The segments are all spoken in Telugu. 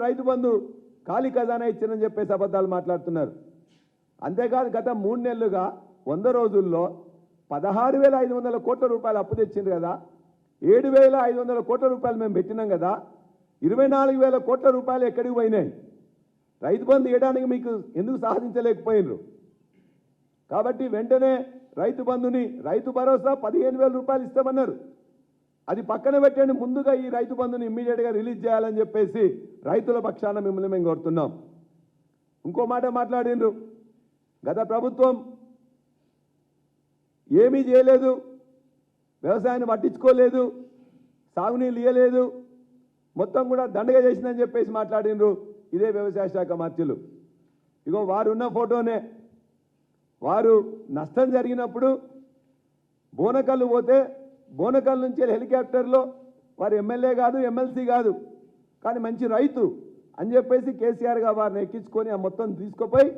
రైతు బంధు ఖాళీ ఖజానా ఇచ్చిందని చెప్పేసి అబద్ధాలు మాట్లాడుతున్నారు. అంతేకాదు గత 3 నెలలుగా 100 రోజుల్లో 16,500 కోట్ల రూపాయలు అప్పు తెచ్చిండ్రు కదా, 7,500 కోట్ల రూపాయలు మేము పెట్టినాం కదా, 24,000 కోట్ల రూపాయలు ఎక్కడికి పోయినాయి? రైతు బంధు ఇవ్వడానికి మీకు ఎందుకు సాధించలేకపోయినరు? కాబట్టి వెంటనే రైతు బంధుని, రైతు భరోసా 15,000 రూపాయలు ఇస్తామన్నారు, అది పక్కన పెట్టండి. ముందుగా ఈ రైతు బంధుని ఇమ్మీడియట్గా రిలీజ్ చేయాలని చెప్పేసి రైతుల పక్షాన మిమ్మల్ని మేము కోరుతున్నాం. ఇంకో మాట మాట్లాడిండ్రు, గత ప్రభుత్వం ఏమీ చేయలేదు, వ్యవసాయాన్ని పట్టించుకోలేదు, సాగునీళ్ళు ఇవ్వలేదు, మొత్తం కూడా దండగా చేసిందని చెప్పేసి మాట్లాడిండ్రు ఇదే వ్యవసాయ శాఖ మంత్రులు. ఇగో వారు ఉన్న ఫోటోనే, వారు నష్టం జరిగినప్పుడు బోనకల్లు పోతే బోనకల్ నుంచి హెలికాప్టర్లో వారు ఎమ్మెల్యే కాదు, ఎమ్మెల్సీ కాదు, కానీ మంచి రైతు అని చెప్పేసి కేసీఆర్ గా వారిని ఎక్కించుకొని ఆ మొత్తం తీసుకుపోయి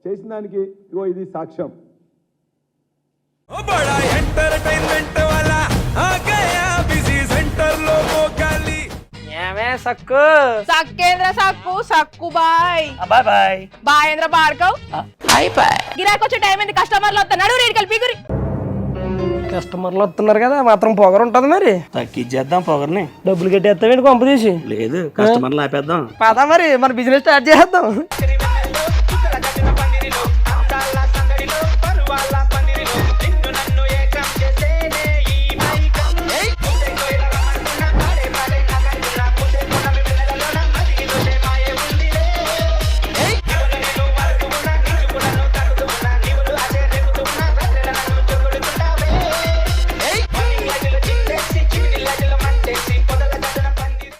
చేసిన దానికి ఇగో ఇది సాక్ష్యం. సక్కు సక్కేంద్ర సక్కు సక్కు బాయ్ బాయ్ బాయ్ బాయేంద్ర బాడ్కవ్ బాయ్ బాయ్. గిరాకి వచ్చే టైం ఏంది? కస్టమర్లు వస్తున్నాడు, రేడికల్ పిగురి. కస్టమర్లు వస్తున్నారు కదా, మాత్రం పొగరు ఉంటది మరి. తగ్గించేద్దాం పొగర్ని. డబ్బులు కట్టేస్తావేంటి కొంప తీసి? లేదు, కస్టమర్లు ఆపేద్దాం. పదా మరి మన బిజినెస్ స్టార్ట్ చేద్దాం.